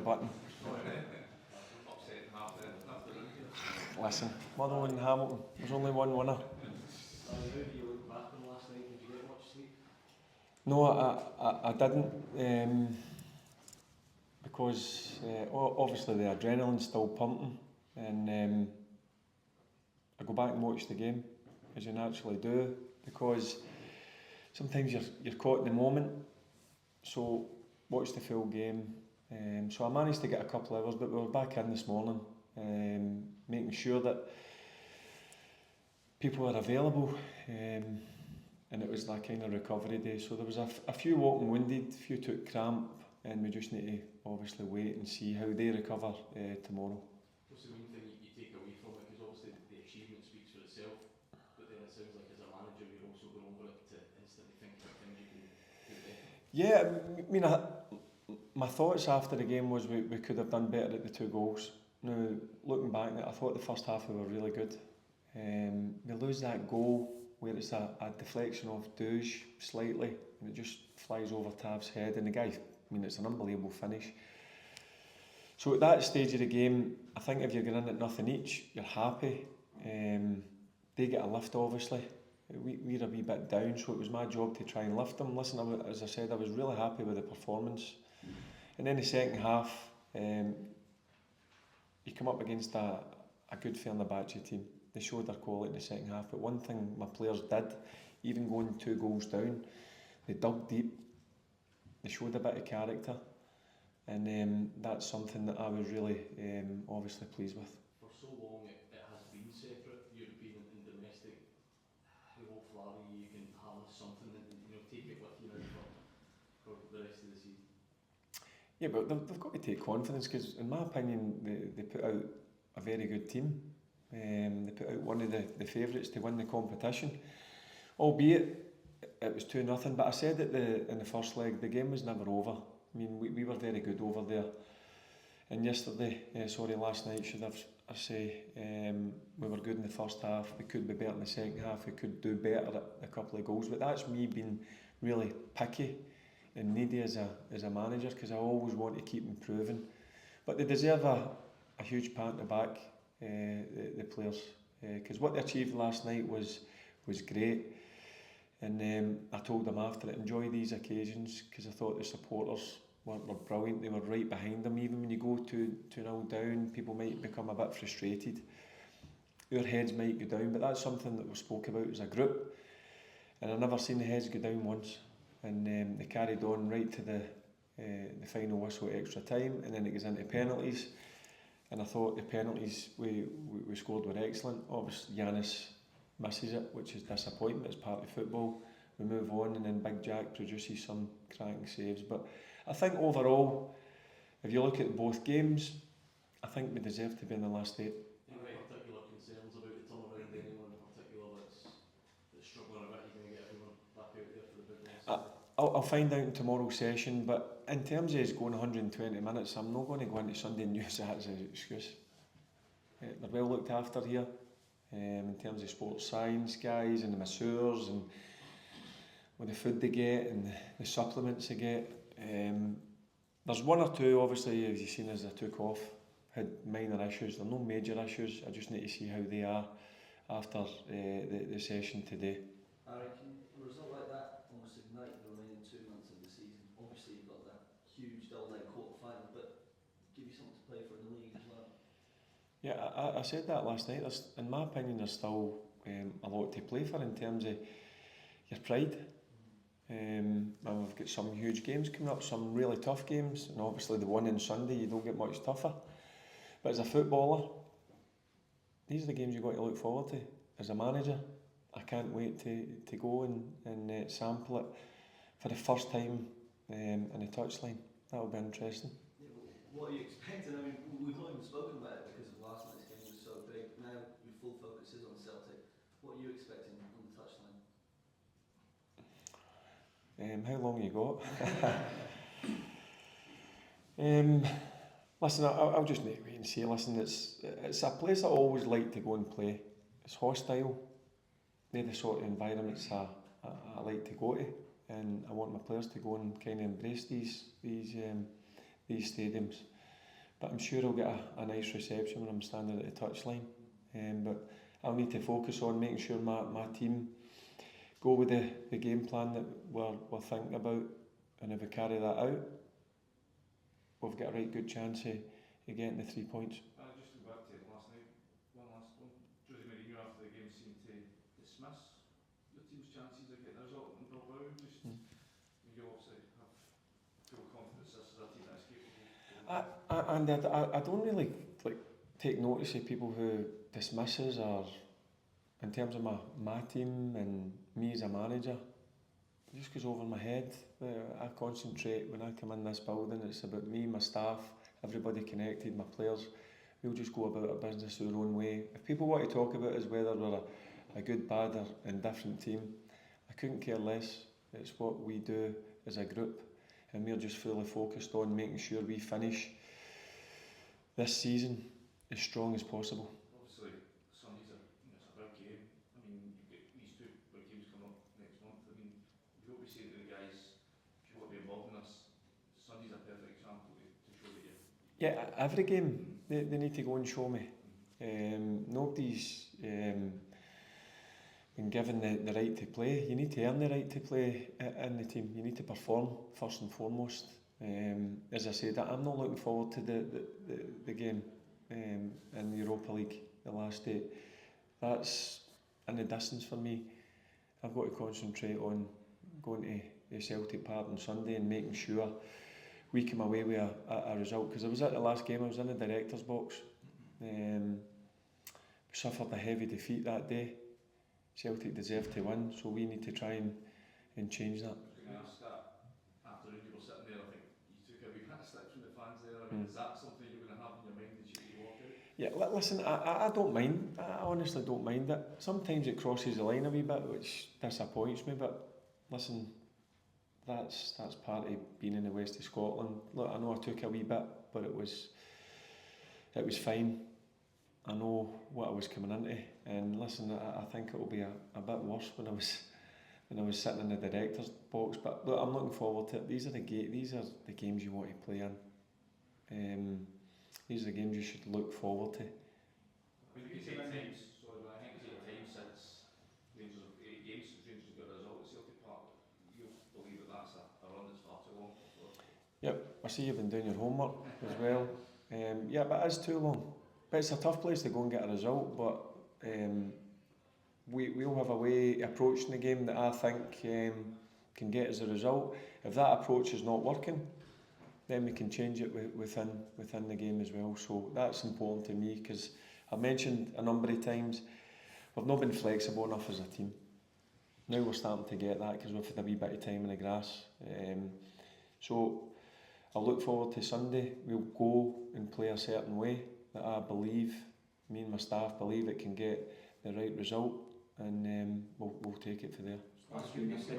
button. Listen, Motherwell and Hamilton, there's only one winner. How do you look back on last night? Did you get much sleep? No, I didn't, because obviously the adrenaline's still pumping, and I go back and watch the game, as you naturally do, because sometimes you're caught in the moment, so watch the full game. So I managed to get a couple of hours, but we were back in this morning, making sure that people were available, and it was that kind of recovery day. So there was a few walking winded, a few took cramp, and we just need to obviously wait and see how they recover tomorrow. What's the main thing you take away from it? Because obviously the achievement speaks for itself, but then it sounds like as a manager you're also going over it to instantly think about things you can do better. Yeah, I mean, my thoughts after the game was we could have done better at the 2 goals. Now, looking back, I thought the first half we were really good. We lose that goal where it's a deflection of Douche slightly, and it just flies over Tav's head, and the guy, I mean, it's an unbelievable finish. So at that stage of the game, I think if you're going in at nothing each, you're happy. They get a lift, obviously. We're a wee bit down, so it was my job to try and lift them. Listen, as I said, I was really happy with the performance. And then the second half, you come up against a good Fenerbahce team. They showed their quality in the second half, but one thing my players did, even going 2 goals down, they dug deep, they showed a bit of character, and that's something that I was really obviously pleased with. For so long it has been separate, European and domestic. How hopeful are you can harness something and take it with you now for the rest of the season? Yeah, but they've got to take confidence, because in my opinion they put out a very good team. They put out one of the favourites to win the competition, albeit it was 2-0, but I said in the first leg the game was never over. I mean, we were very good over there, and last night I say we were good in the first half, we could be better in the second half, we could do better at a couple of goals, but that's me being really picky and needy as a manager, because I always want to keep improving. But they deserve a huge pat on the back, the players, because what they achieved last night was great. And I told them after it, enjoy these occasions, because I thought the supporters were brilliant. They were right behind them. Even when you go 2-0 down, people might become a bit frustrated. Our heads might go down, but that's something that we spoke about as a group. And I've never seen the heads go down once. And they carried on right to the final whistle at extra time, and then it goes into penalties. And I thought the penalties we scored were excellent. Obviously, Giannis misses it, which is disappointment. It's part of football. We move on, and then Big Jack produces some cracking saves. But I think overall, if you look at both games, I think we deserve to be in the last 8. Any particular concerns about the turnaround? Anyone in particular that's struggling a bit? You're going to get everyone back out there for the big one? I'll find out in tomorrow's session, but in terms of us going 120 minutes, I'm not going to go into Sunday and use that as an excuse. They're well looked after here, in terms of sports science guys and the masseurs, and with the food they get and the supplements they get. There's one or two, obviously, as you've seen as I took off, had minor issues. There are no major issues. I just need to see how they are after the session today. Harry, can a result like that almost ignite the remaining 2 months of the season? Obviously you've got that huge double night quarter final, but give you something to play for in the league as well. Yeah, I said that last night. In my opinion, there's still a lot to play for in terms of your pride. And we've got some huge games coming up, some really tough games, and obviously the one on Sunday you don't get much tougher. But as a footballer, these are the games you've got to look forward to. As a manager, I can't wait to go and sample it for the first time in the touchline. That'll be interesting. Yeah, what are you expecting? I mean, we've not even spoken about it because of last night's game was so big. Now your full focus is on Celtic. What are you expecting on the touchline? How long you got? Listen, I'll just need to wait and see. Listen, it's a place I always like to go and play. It's hostile. They're the sort of environments I like to go to, and I want my players to go and kind of embrace these stadiums. but I'm sure I'll get a nice reception when I'm standing at the touchline. But I'll need to focus on making sure my team go with the game plan that we're thinking about, and if we carry that out, we've got a right good chance of getting the 3 points. Just to go back to last night, one last one. Jose Mourinho after the game seemed to dismiss your team's chances of getting a result in Bilbao. You obviously have full confidence this is a team that's capable. I don't really take notice of people who dismisses, or in terms of my team and me as a manager, it just goes over my head. I concentrate when I come in this building. It's about me, my staff, everybody connected, my players. We'll just go about our business our own way. If people want to talk about us, whether we're a good, bad or indifferent team, I couldn't care less. It's what we do as a group, and we're just fully focused on making sure we finish this season as strong as possible. Obviously, Sunday's it's a big game. I mean, you've got these two big games coming up next month. I mean, you will be saying to the guys, if you want to be involved in this, Sunday's a perfect example to show that you. Yeah, every game they need to go and show me. Nobody's been given the right to play. You need to earn the right to play in the team. You need to perform first and foremost. As I said, I'm not looking forward to the game in the Europa League, the last day. That's in the distance for me. I've got to concentrate on going to the Celtic Park on Sunday and making sure we come away with a result. Because I was at the last game, I was in the director's box. We suffered a heavy defeat that day. Celtic deserved to win, so we need to try and change that. I was going to ask that afternoon you were sitting there, I think you took a wee bit of stick from the fans there. I mean, is that something you're going to have in your mind as you walk out? Yeah, listen, I don't mind. I honestly don't mind it. Sometimes it crosses the line a wee bit, which disappoints me, but listen, that's part of being in the west of Scotland. Look, I know I took a wee bit, but it was fine. I know what I was coming into, and listen, I think it will be a bit worse when I was sitting in the director's box. But look, I'm looking forward to it. These are the games you want to play in. These are the games you should look forward to. I think it's 8 times. Sorry, but I think it's 8 times since Rangers have 8 games since Rangers got a result at Celtic Park. You believe that's a run that's far too long? Yep, I see you've been doing your homework as well. Yeah, but it is too long. But it's a tough place to go and get a result, but we'll have a way of approaching the game that I think can get us a result. If that approach is not working, then we can change it within the game as well. So that's important to me, because I've mentioned a number of times, we've not been flexible enough as a team. Now we're starting to get that because we've had a wee bit of time in the grass. So I'll look forward to Sunday. We'll go and play a certain way that I believe, me and my staff believe it can get the right result, and we'll take it from there. Last week, months ago.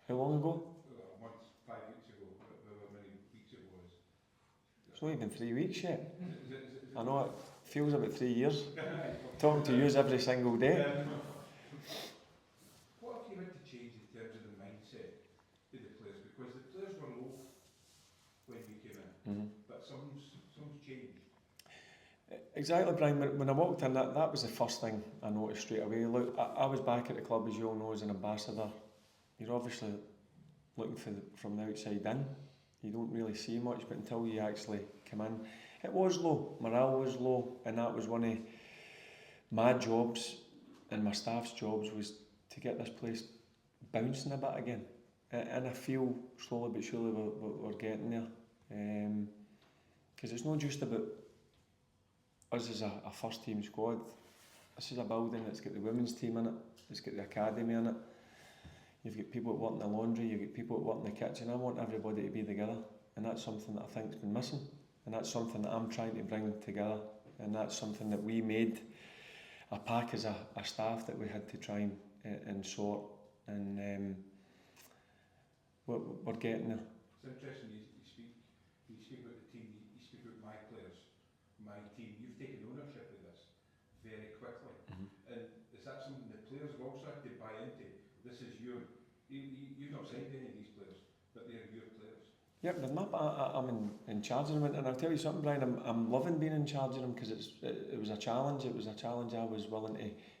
How long ago? A month, 5 weeks ago, however many weeks it was. It's not even 3 weeks yet. Is it I know it feels about 3 years. Talking to you every single day. What have you had to change in terms of the mindset of the players? Because the players were low when you came in, but some's changed. Exactly, Brian. When I walked in, that was the first thing I noticed straight away. Look, I was back at the club, as you all know, as an ambassador. You're obviously looking from the outside in. You don't really see much, but until you actually come in, it was low. Morale was low, and that was one of my jobs and my staff's jobs, was to get this place bouncing a bit again. And I feel slowly but surely we're getting there. Because it's not just about us as a first team squad. This is a building that's got the women's team in it, it's got the academy in it. You've got people that work in the laundry, you've got people that work in the kitchen. I want everybody to be together, and that's something that I think's been missing, and that's something that I'm trying to bring together, and that's something that we made a pack as a staff that we had to try and sort, and we're getting there. It's interesting you speak about the team, you speak about my players, my team. You've taken ownership of this very quickly, and is that something the players have also had to buy into? This is you've not signed any of these players, but they're your players. Yeah, but I'm in charge of them, and I'll tell you something, Brian. I'm loving being in charge of them because it was a challenge. It was a challenge I was willing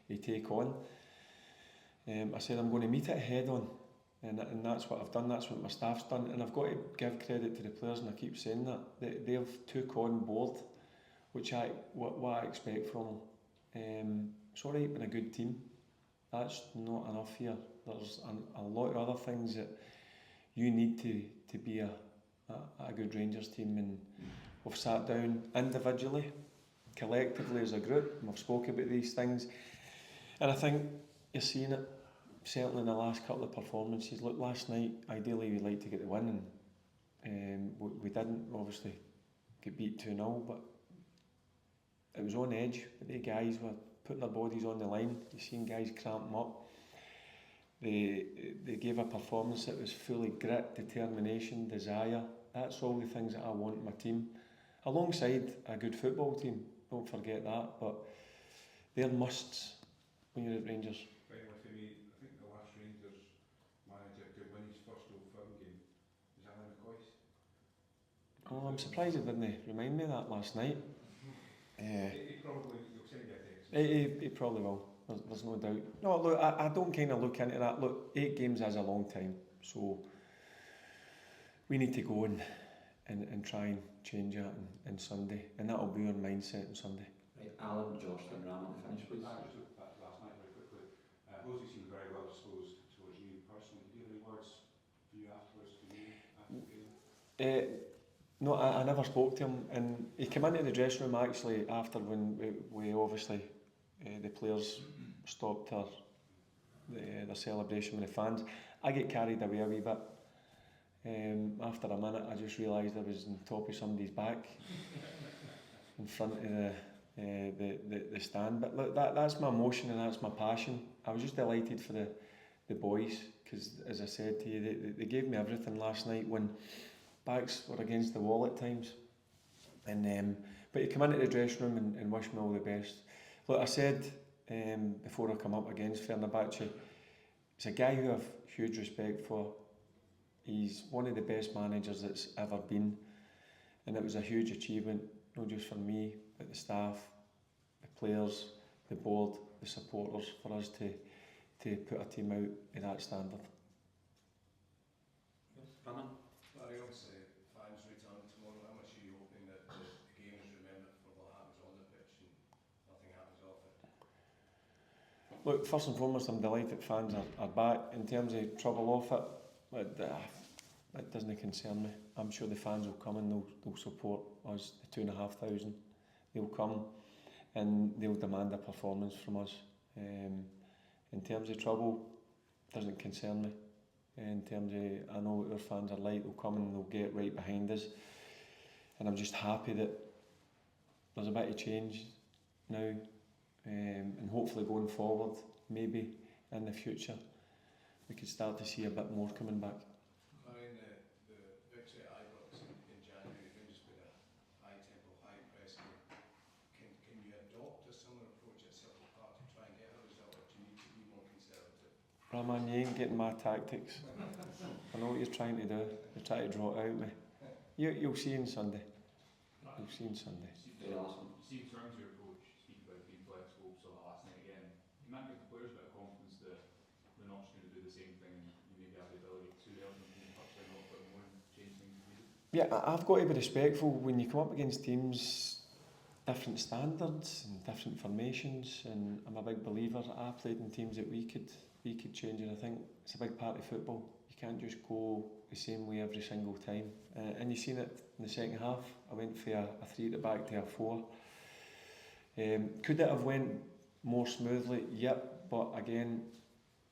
to take on. I said I'm going to meet it head on, and that's what I've done. That's what my staff's done, and I've got to give credit to the players, and I keep saying that they've took on board, which what I expect from them. It's all right being a good team. That's not enough here. There's a lot of other things that you need to be a good Rangers team, and we've sat down individually, collectively as a group, and we've spoken about these things, and I think you're seeing it certainly in the last couple of performances. Look, last night ideally we'd like to get the win, and we didn't obviously get beat 2-0, but it was on edge. But the guys were putting their bodies on the line. You've seen guys cramp them up. They gave a performance that was full of grit, determination, desire. That's all the things that I want in my team, alongside a good football team. Don't forget that. But they're musts when you're at Rangers. Finally, for me, I think the last Rangers manager to win his first Old Firm game was Alan McCoist. Oh, I'm surprised it didn't remind me of that last night. He probably, you'll send you a text. He probably will. There's no doubt. No, look, I don't kind of look into that. Look, 8 games is a long time, so we need to go and try and change that on Sunday, and that'll be our mindset on Sunday. Right, Alan, Josh, then Ram, to finish, please. Just look back to last night very quickly. Jose seemed very well disposed towards you personally. Did you have any words for you afterwards? For you after the game? No, I never spoke to him, and he came into the dressing room actually after when we obviously the players stopped their celebration with the fans. I get carried away a wee bit. After a minute, I just realised I was on top of somebody's back in front of the stand. But look, that's my emotion and that's my passion. I was just delighted for the boys because, as I said to you, they gave me everything last night when backs were against the wall at times. And but he came into the dressing room and wished me all the best. Look, I said before I come up against Fenerbahce, he's a guy who I have huge respect for. He's one of the best managers that's ever been, and it was a huge achievement, not just for me, but the staff, the players, the board, the supporters, for us to put a team out of that standard. Raman? Barry, obviously fans return tomorrow. How much are you hoping that the game is remembered for what happens on the pitch and nothing happens off it? Look, first and foremost, I'm delighted fans are back. In terms of trouble off it, it doesn't concern me. I'm sure the fans will come and they'll support us, the 2,500. They'll come and they'll demand a performance from us. In terms of trouble, doesn't concern me. In terms of, I know what our fans are like, they'll come and they'll get right behind us. And I'm just happy that there's a bit of change now. And hopefully going forward, maybe in the future, we could start to see a bit more coming back. Barry, the victory at Ibrox in January, Rangers played a high-tempo, high-press game. Can you adopt a similar approach at Celtic Park to try and get a result, or do you need to be more conservative? Raman, you ain't getting my tactics. I know what you're trying to do. You're trying to draw it out of me. You'll see on Sunday. You'll see on Sunday. Very last one. You see, in terms of your approach, speak about being flexible, so last night again, you might give the players a bit of confidence that they're not just going to do the same thing and you maybe have the ability to help them from the touchline a little bit more and change things if needed. Yeah, I've got to be respectful when you come up against teams, different standards and different formations, and I'm a big believer. I played in teams that we could change, and I think it's a big part of football. You can't just go the same way every single time. And you've seen it in the second half. I went for a 3 at the back to a 4. Could it have went more smoothly? Yep, but again,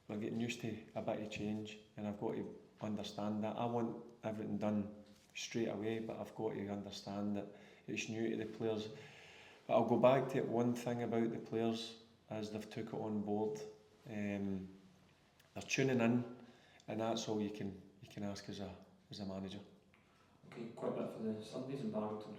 we're getting used to a bit of change, and I've got to understand that. I want everything done straight away, but I've got to understand that it's new to the players. But I'll go back to it. One thing about the players is they've took it on board. They're tuning in, and that's all you can ask as a manager. Okay, quite a bit for the Sundays in Barrington.